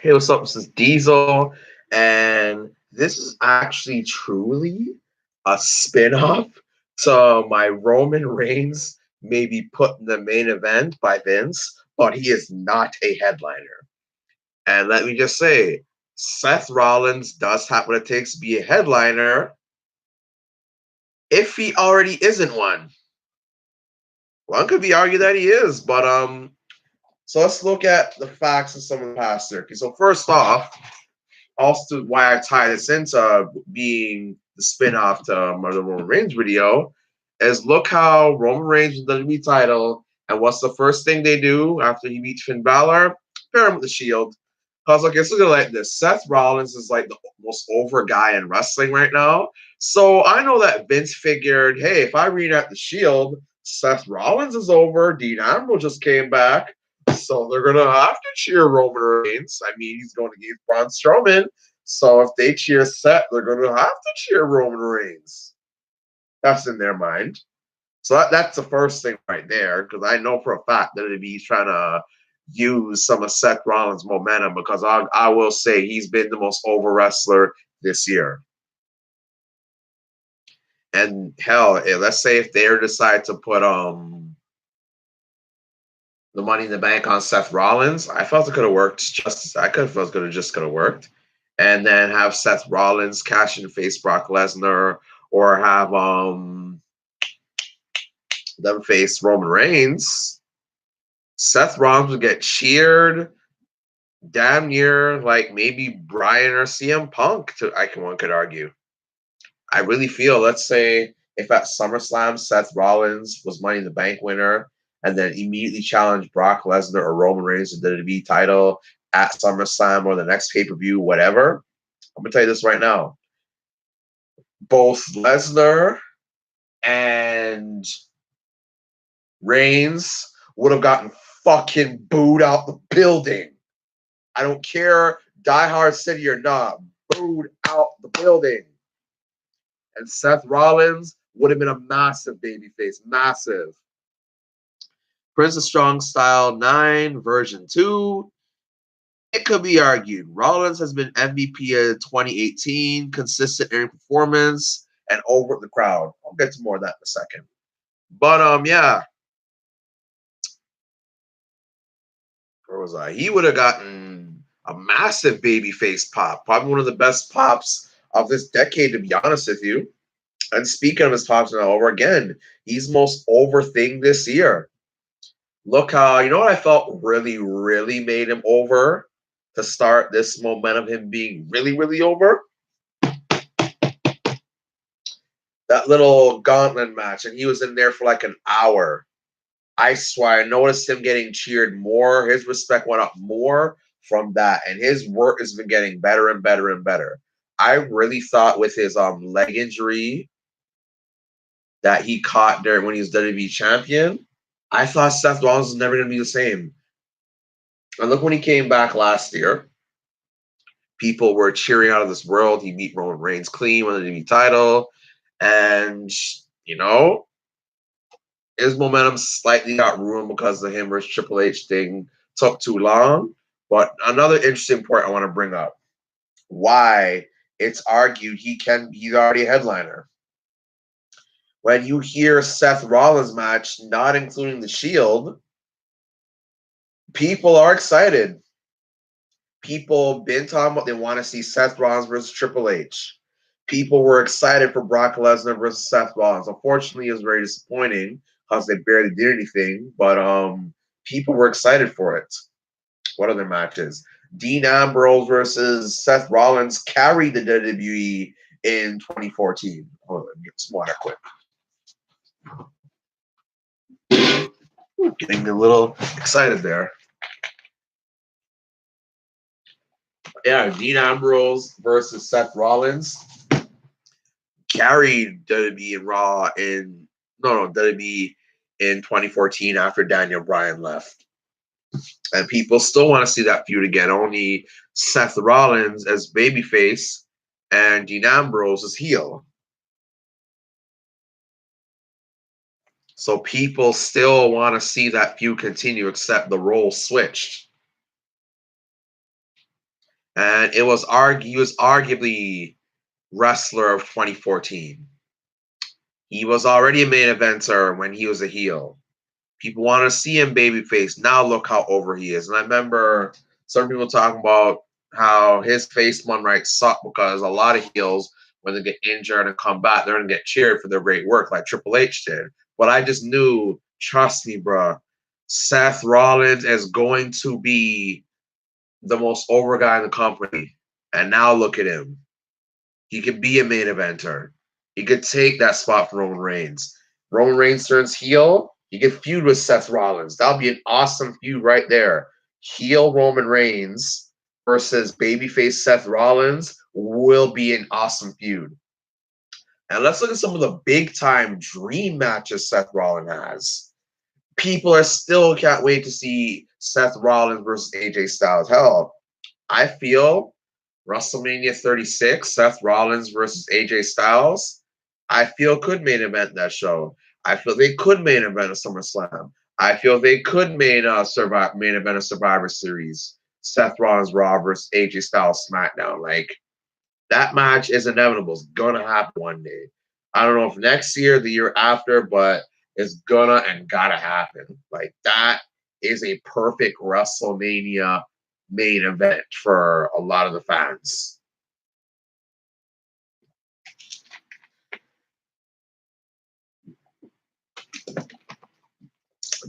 Hey, what's up? This is Diesel, and this is actually truly a spin-off to my Roman Reigns maybe put in the main event by Vince, but he is not a headliner. And let me just say, Seth Rollins does have what it takes to be a headliner if he already isn't one. One could be argued that he is, but so let's look at the facts of some of the past here. Okay, so first off, also why I tie this into being the spin-off to my Roman Reigns video is look how Roman Reigns won the WWE title, and what's the first thing they do after he beats Finn Balor? Pair him with the Shield. Cause like it's looking like this. Seth Rollins is like the most over guy in wrestling right now. So I know that Vince figured, hey, if I read the Shield, Seth Rollins is over. Dean Ambrose just came back. So they're gonna have to cheer Roman Reigns. I mean, he's going against Braun Strowman. So if they cheer Seth, they're gonna have to cheer Roman Reigns. That's in their mind. So that's the first thing right there, because I know for a fact that he's trying to use some of Seth Rollins' momentum, because I will say he's been the most over wrestler this year. And hell, let's say if they decide to put the Money in the Bank on Seth Rollins, I felt it could have worked. Just I could have felt it could have worked, and then have Seth Rollins cash in face Brock Lesnar, or have them face Roman Reigns. Seth Rollins would get cheered damn near like maybe Bryan or CM Punk. One could argue. I really feel, let's say, if at SummerSlam Seth Rollins was Money in the Bank winner and then immediately challenged Brock Lesnar or Roman Reigns to the WWE title at SummerSlam or the next pay per view, whatever. I'm gonna tell you this right now. Both Lesnar and Reigns would have gotten fucking booed out the building. I don't care, diehard city or not, booed out the building. And Seth Rollins would have been a massive babyface, massive. Prince of Strong Style 9, version 2. It could be argued. Rollins has been MVP of 2018, consistent in performance, and over the crowd. I'll get to more of that in a second. But yeah. Where was I? He would have gotten a massive babyface pop. Probably one of the best pops of this decade, to be honest with you. And speaking of his pops now over again, he's most over thing this year. Look how, you know what I felt really, really made him over to start this momentum, him being really, really over? That little gauntlet match, and he was in there for like an hour. I swear, I noticed him getting cheered more. His respect went up more from that, and his work has been getting better and better and better. I really thought with his leg injury that he caught during when he was WWE champion, I thought Seth Rollins was never going to be the same. And look when he came back last year. People were cheering out of this world. He beat Roman Reigns clean, won the WWE title. And, you know, his momentum slightly got ruined because of him versus Triple H thing took too long. But another interesting point I want to bring up. Why it's argued he's already a headliner. When you hear Seth Rollins match, not including the Shield, people are excited. People been talking about they want to see Seth Rollins versus Triple H. People were excited for Brock Lesnar versus Seth Rollins. Unfortunately, it was very disappointing because they barely did anything. But people were excited for it. What other matches? Dean Ambrose versus Seth Rollins carried the WWE in 2014. Hold on, let me get some water quick. Getting a little excited there. Yeah, Dean Ambrose versus Seth Rollins carried WWE and Raw in WWE in 2014 after Daniel Bryan left. And people still want to see that feud again. Only Seth Rollins as babyface and Dean Ambrose as heel. So people still want to see that feud continue, except the role switched. And he was arguably wrestler of 2014. He was already a main eventer when he was a heel. People want to see him babyface. Now look how over he is. And I remember some people talking about how his face one right sucked because a lot of heels, when they get injured and come back, they're gonna get cheered for their great work, like Triple H did. But I just knew, trust me, bro, Seth Rollins is going to be the most over guy in the company. And now look at him. He could be a main eventer. He could take that spot for Roman Reigns. Roman Reigns turns heel. He could feud with Seth Rollins. That'll be an awesome feud right there. Heel Roman Reigns versus babyface Seth Rollins will be an awesome feud. And let's look at some of the big time dream matches Seth Rollins has. People are still can't wait to see Seth Rollins versus AJ Styles. Hell, I feel WrestleMania 36, Seth Rollins versus AJ Styles, I feel could main event that show. I feel they could main event a SummerSlam. I feel they could main event a Survivor Series. Seth Rollins Raw versus AJ Styles SmackDown. Like that match is inevitable. It's gonna happen one day. I don't know if next year, the year after, but it's gonna and gotta happen. Like that is a perfect WrestleMania main event for a lot of the fans.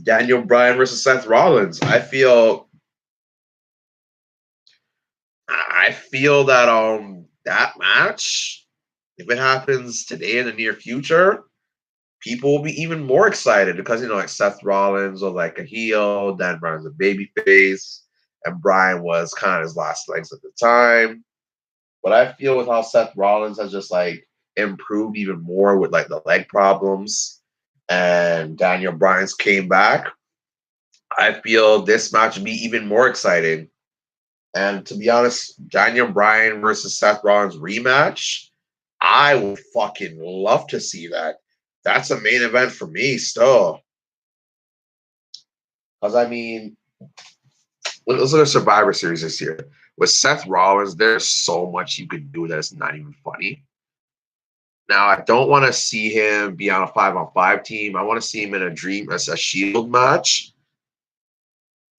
Daniel Bryan versus Seth Rollins. I feel that that match, if it happens today in the near future, people will be even more excited because like Seth Rollins was like a heel, Dan Bryan's a baby face, and Bryan was kind of his last legs at the time. But I feel with how Seth Rollins has just like improved even more with like the leg problems, and Daniel Bryan's came back, I feel this match would be even more exciting. And to be honest, Daniel Bryan versus Seth Rollins rematch, I would fucking love to see that. That's a main event for me still. Because I mean, let's look at Survivor Series this year. With Seth Rollins, there's so much you could do that's not even funny. Now, I don't want to see him be on a 5-on-5 team. I want to see him in a dream as a Shield match.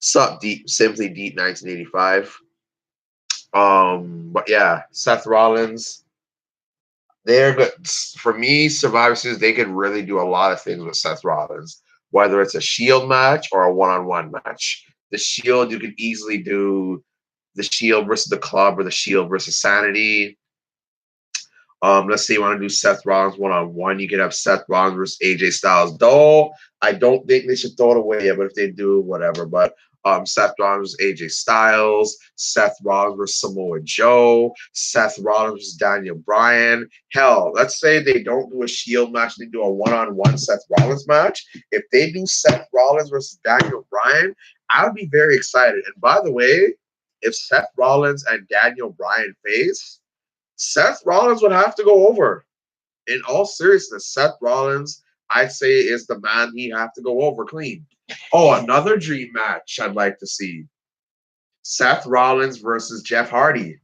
Sup Deep, Simply Deep 1985. But yeah, Seth Rollins, they're good. For me, Survivor Series, they could really do a lot of things with Seth Rollins, whether it's a Shield match or a one-on-one match. The Shield, you could easily do the Shield versus the Club or the Shield versus Sanity. Let's say you want to do Seth Rollins one-on-one, you could have Seth Rollins versus AJ Styles. Though I don't think they should throw it away yet, but if they do, whatever. But Seth Rollins versus AJ Styles, Seth Rollins versus Samoa Joe, Seth Rollins versus Daniel Bryan. Hell, let's say they don't do a Shield match, they do a one-on-one Seth Rollins match. If they do Seth Rollins versus Daniel Bryan, I would be very excited. And by the way, if Seth Rollins and Daniel Bryan face, Seth Rollins would have to go over. In all seriousness, Seth Rollins, I'd say, is the man he'd have to go over clean. Oh, another dream match I'd like to see. Seth Rollins versus Jeff Hardy.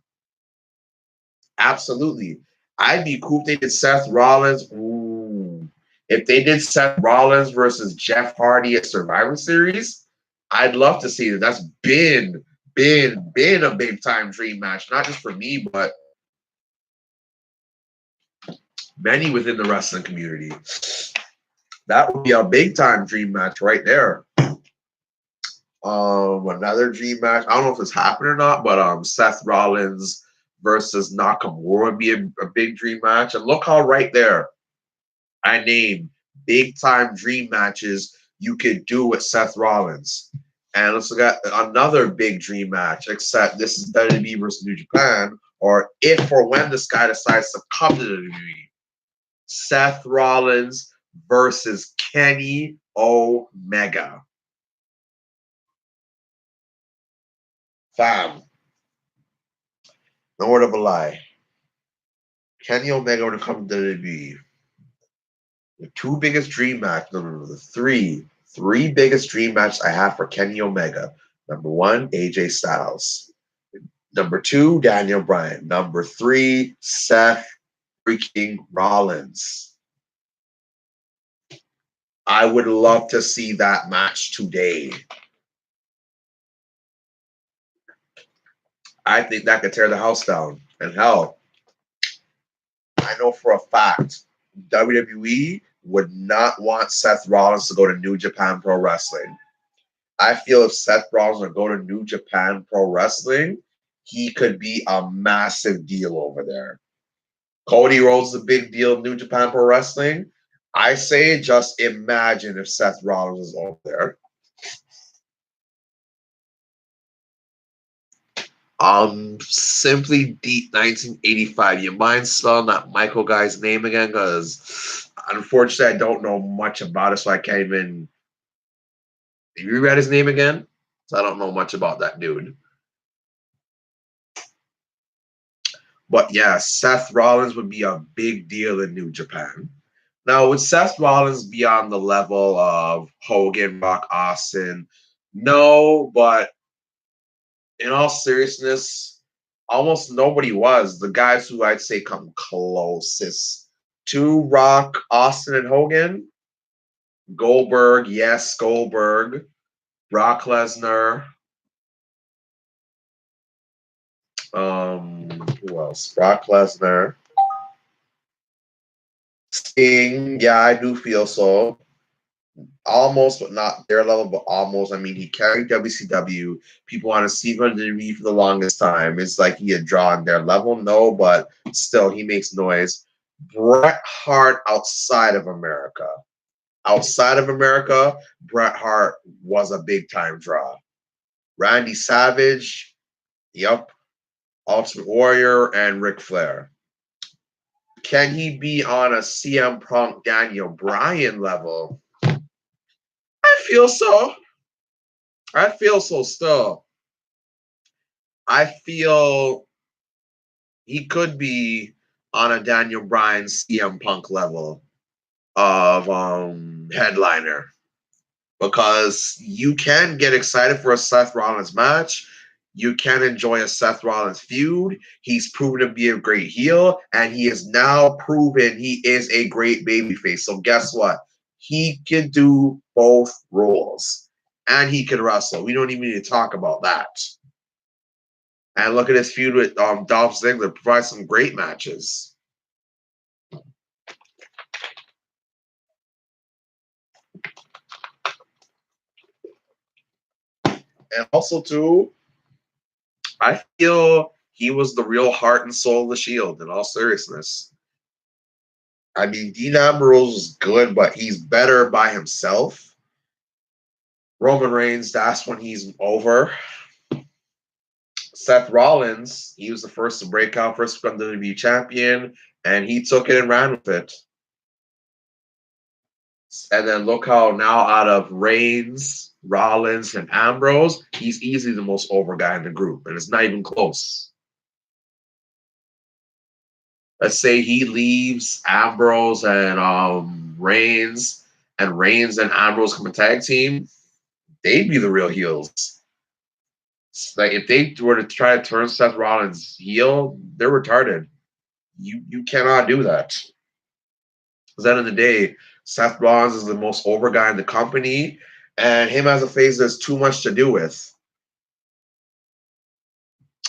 Absolutely. I'd be cool if they did Seth Rollins. Ooh. If they did Seth Rollins versus Jeff Hardy at Survivor Series, I'd love to see that. That's been a big time dream match, not just for me, but many within the wrestling community. That would be a big time dream match right there. Another dream match. I don't know if it's happening or not, but Seth Rollins versus Nakamura would be a big dream match. And look how right there I named big time dream matches you could do with Seth Rollins. And let's look at another big dream match, except this is WWE versus New Japan, or if or when this guy decides to come to the WWE. Seth Rollins versus Kenny Omega. Fam, no word of a lie. Kenny Omega would have come to the WWE. The two biggest dream matches, the three biggest dream matches I have for Kenny Omega. Number one, AJ Styles. Number 2, Daniel Bryan. Number 3, Seth freaking Rollins. I would love to see that match today. I think that could tear the house down. And hell, I know for a fact WWE would not want Seth Rollins to go to New Japan Pro Wrestling. I feel if Seth Rollins would go to New Japan Pro Wrestling, he could be a massive deal over there. Cody Rhodes is a big deal in New Japan Pro Wrestling. I say just imagine if Seth Rollins is over there. Simply Deep 1985. You mind spelling that Michael guy's name again? Because unfortunately, I don't know much about it, so I can't even. Have you read his name again? So I don't know much about that dude. But yeah, Seth Rollins would be a big deal in New Japan. Now, would Seth Rollins be on the level of Hogan, Rock, Austin? No, but in all seriousness, almost nobody was. The guys who I'd say come closest to Rock, Austin, and Hogan, Goldberg, yes, Goldberg, Brock Lesnar. Who else? Brock Lesnar. Sting, yeah, I do feel so. Almost, but not their level, but almost. I mean, he carried WCW. People want to see him underneath for the longest time. It's like he had drawn their level. No, but still, he makes noise. Bret Hart outside of America. Outside of America, Bret Hart was a big time draw. Randy Savage, yep. Ultimate Warrior, and Ric Flair. Can he be on a CM Punk Daniel Bryan level? I feel so. I feel so still. I feel he could be on a Daniel Bryan CM Punk level of headliner because you can get excited for a Seth Rollins match. You can enjoy a Seth Rollins feud. He's proven to be a great heel, and he has now proven he is a great babyface. So guess what? He can do both roles, and he can wrestle. We don't even need to talk about that. And look at his feud with Dolph Ziggler. Provides some great matches. And also, too, I feel he was the real heart and soul of the Shield, in all seriousness. I mean, Dean Ambrose is good, but he's better by himself. Roman Reigns, that's when he's over. Seth Rollins, he was the first to break out, first to become WWE champion, and he took it and ran with it. And then look how now out of Reigns, Rollins, and Ambrose, he's easily the most over guy in the group, and it's not even close. Let's say he leaves Ambrose and Reigns and Ambrose come a tag team, they'd be the real heels. Like if they were to try to turn Seth Rollins heel, they're retarded. You cannot do that. Because at the end of the day, Seth Rollins is the most over guy in the company, and him as a face there's too much to do with.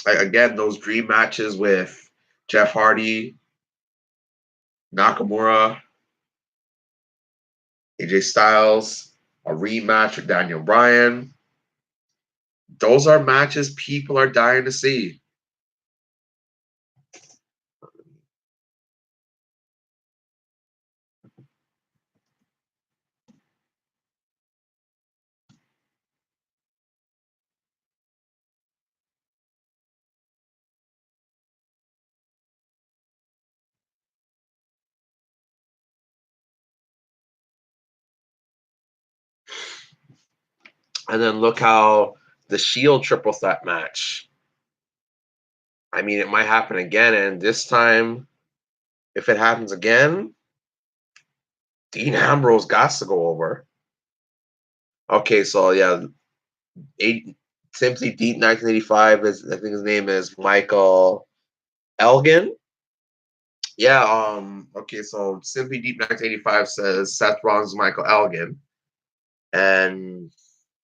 Like, again, those dream matches with Jeff Hardy, Nakamura, AJ Styles, a rematch with Daniel Bryan. Those are matches people are dying to see. And then look how the Shield triple threat match. I mean, it might happen again, and this time, if it happens again, Dean Ambrose got to go over. Okay, so yeah, Simply Deep 1985 is, I think his name is Michael Elgin. Yeah, okay, so Simply Deep 1985 says Seth Rollins, Michael Elgin. And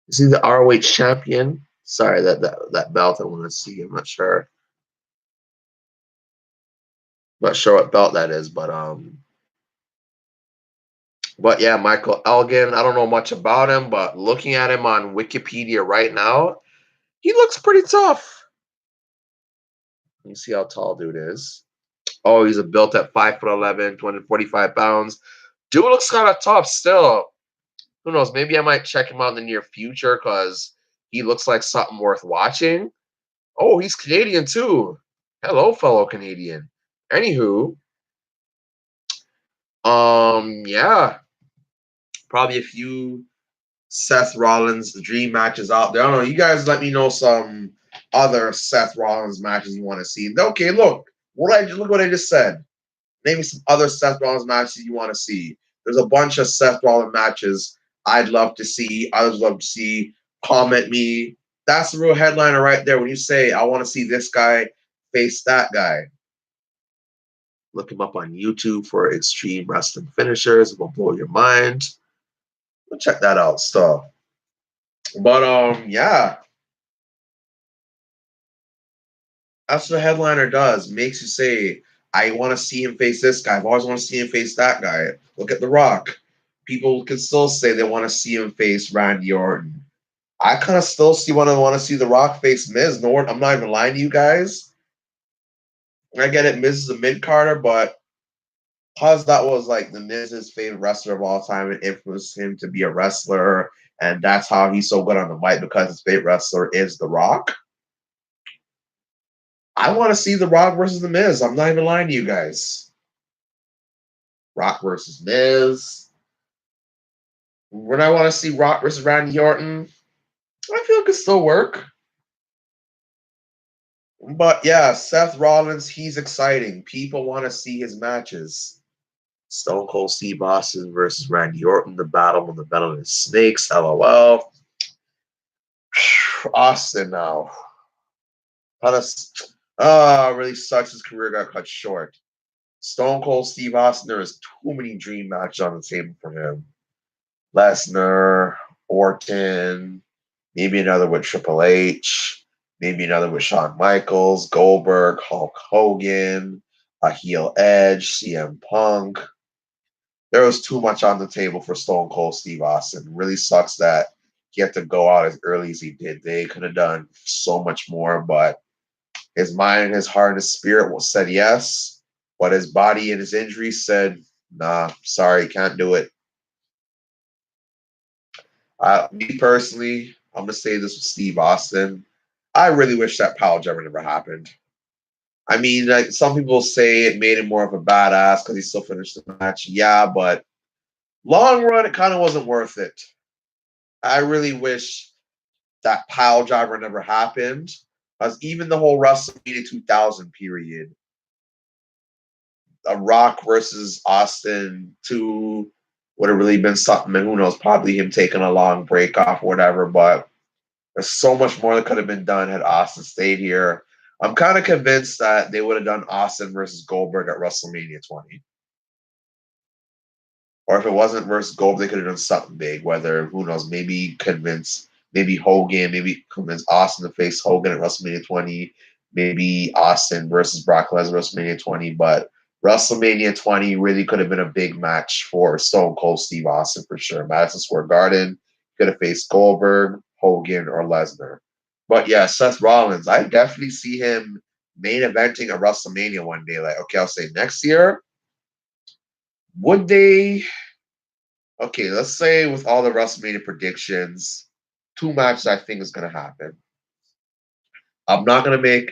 is he the ROH champion? Sorry, that belt I want to see. I'm not sure. Not sure what belt that is, but yeah, Michael Elgin. I don't know much about him, but looking at him on Wikipedia right now, he looks pretty tough. Let me see how tall dude is. Oh, he's a built at 5'11", 245 pounds. Dude looks kind of tough still. Who knows? Maybe I might check him out in the near future because he looks like something worth watching. Oh, he's Canadian too. Hello, fellow Canadian. Anywho, yeah, probably a few Seth Rollins dream matches out there. I don't know. You guys let me know some other Seth Rollins matches you want to see. Okay, look what I just said. Maybe some other Seth Rollins matches you want to see. There's a bunch of Seth Rollins matches I'd love to see. Others love to see. Comment me. That's the real headliner right there. When you say I want to see this guy face that guy, look him up on YouTube for extreme wrestling finishers. It will blow your mind. Check that out. So, but yeah, that's what the headliner does. Makes you say, I want to see him face this guy. I've always want to see him face that guy. Look at The Rock. People can still say they want to see him face Randy Orton. I kind of still want to see The Rock face Miz. No, I'm not even lying to you guys. I get it, Miz is a mid-carder, but because that was like the Miz's favorite wrestler of all time and influenced him to be a wrestler, and that's how he's so good on the mic because his favorite wrestler is The Rock. I want to see The Rock versus The Miz. I'm not even lying to you guys. Rock versus Miz. When I want to see Rock versus Randy Orton, I feel it could still work. But yeah, Seth Rollins, he's exciting. People want to see his matches. Stone Cold Steve Austin versus Randy Orton, the battle on the Venomous Snakes, LOL. Austin now. Kind of really sucks his career got cut short. Stone Cold Steve Austin, there is too many dream matches on the table for him. Lesnar, Orton, maybe another with Triple H, maybe another with Shawn Michaels, Goldberg, Hulk Hogan, a heel Edge, CM Punk. There was too much on the table for Stone Cold Steve Austin. It really sucks that he had to go out as early as he did. They could have done so much more, but his mind, his heart, and his spirit said yes, but his body and his injuries said, nah, sorry, can't do it. Me personally, I'm going to say this with Steve Austin. I really wish that power driver never happened. I mean, like some people say it made him more of a badass because he still finished the match. Yeah, but long run, it kind of wasn't worth it. I really wish that pile driver never happened. Because even the whole WrestleMania 2000 period, a Rock versus Austin 2 would have really been something. And who knows, probably him taking a long break off or whatever. But there's so much more that could have been done had Austin stayed here. I'm kind of convinced that they would have done Austin versus Goldberg at WrestleMania 20. Or if it wasn't versus Goldberg, they could have done something big. Whether, who knows, maybe Hogan, maybe convince Austin to face Hogan at WrestleMania 20. Maybe Austin versus Brock Lesnar at WrestleMania 20. But WrestleMania 20 really could have been a big match for Stone Cold Steve Austin for sure. Madison Square Garden could have faced Goldberg, Hogan, or Lesnar. But yeah, Seth Rollins, I definitely see him main eventing a WrestleMania one day. Like, okay, I'll say next year. Would they? Okay, let's say with all the WrestleMania predictions, 2 matches I think is going to happen. I'm not going to make.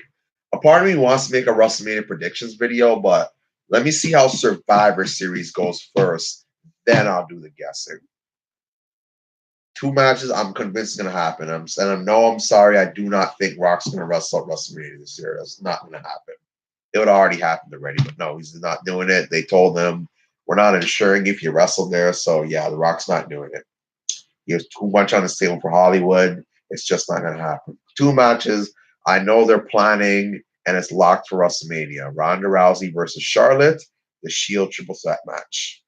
A part of me wants to make a WrestleMania predictions video, but let me see how Survivor Series goes first. Then I'll do the guessing. 2 matches I'm convinced is going to happen. I'm sorry. I do not think Rock's going to wrestle at WrestleMania this year. That's not going to happen. It would already happened already, but no, he's not doing it. They told him, we're not insuring if you wrestle there. So, yeah, The Rock's not doing it. He has too much on his table for Hollywood. It's just not going to happen. 2 matches. I know they're planning, and it's locked for WrestleMania. Ronda Rousey versus Charlotte, the Shield triple threat match.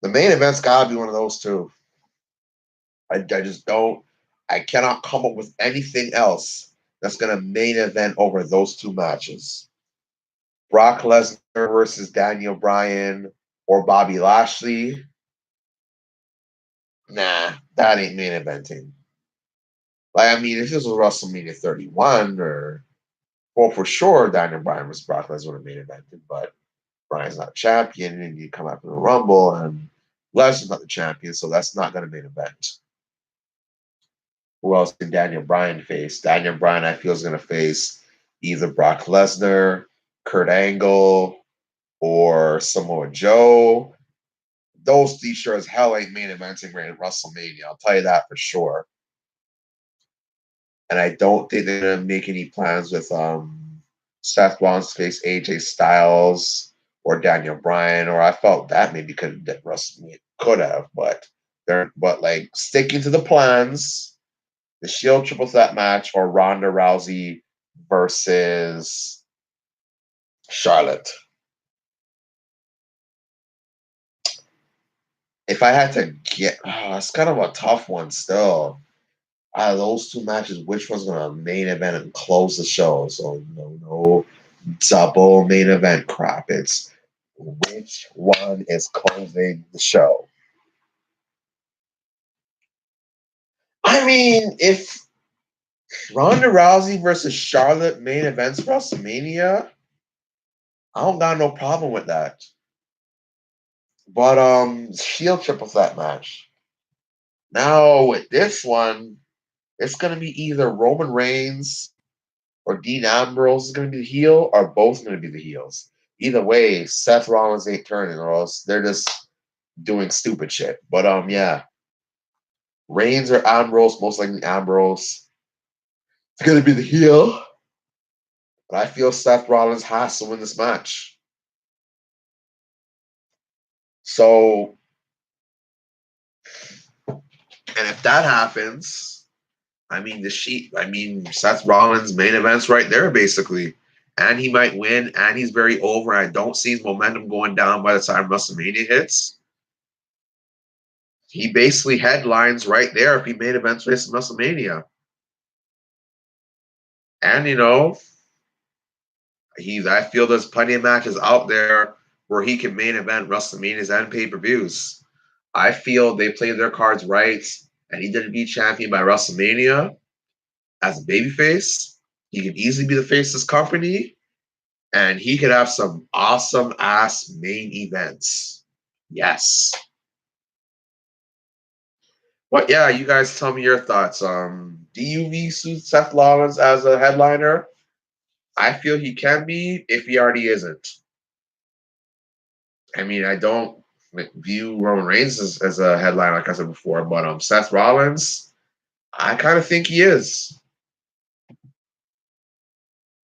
The main event's got to be one of those two. I just don't. I cannot come up with anything else that's going to main event over those 2 matches. Brock Lesnar versus Daniel Bryan or Bobby Lashley. Nah, that ain't main eventing. Like, I mean, if this was WrestleMania 31 or, well, for sure, Daniel Bryan versus Brock Lesnar would have main evented, but Bryan's not champion, and you come out from the Rumble, and Lesnar's not the champion, so that's not going to main event. Who else can Daniel Bryan face? Daniel Bryan, I feel, is going to face either Brock Lesnar, Kurt Angle, or Samoa Joe. Those 3 sure as hell ain't main eventing right at WrestleMania. I'll tell you that for sure. And I don't think they're going to make any plans with Seth Rollins face AJ Styles or Daniel Bryan, or I felt that maybe could have, but like sticking to the plans, the Shield triple threat match or Ronda Rousey versus Charlotte. If I had to get, it's kind of a tough one still. Out of those 2 matches, which one's going to main event and close the show? So no double main event crap. It's which one is closing the show. I mean, if Ronda Rousey versus Charlotte main events WrestleMania, I don't got no problem with that. But Shield triple threat match. Now with this one, it's gonna be either Roman Reigns or Dean Ambrose is gonna be the heel, or both gonna be the heels. Either way, Seth Rollins ain't turning, or else they're just doing stupid shit. But yeah. Reigns or Ambrose, most likely Ambrose. It's gonna be the heel. But I feel Seth Rollins has to win this match. So, and if that happens, I mean Seth Rollins main events right there basically, and he might win, and he's very over. I don't see his momentum going down by the time WrestleMania hits. He basically headlines right there if he main events facing WrestleMania, and I feel there's plenty of matches out there where he can main event WrestleManias and pay-per-views. I feel they played their cards right, and he didn't be champion by WrestleMania as a babyface. He could easily be the face of this company, and he could have some awesome ass main events. Yes. But yeah, you guys tell me your thoughts. Do you view Seth Rollins as a headliner? I feel he can be if he already isn't. I mean, I don't view Roman Reigns as a headliner, like I said before, but Seth Rollins, I kind of think he is.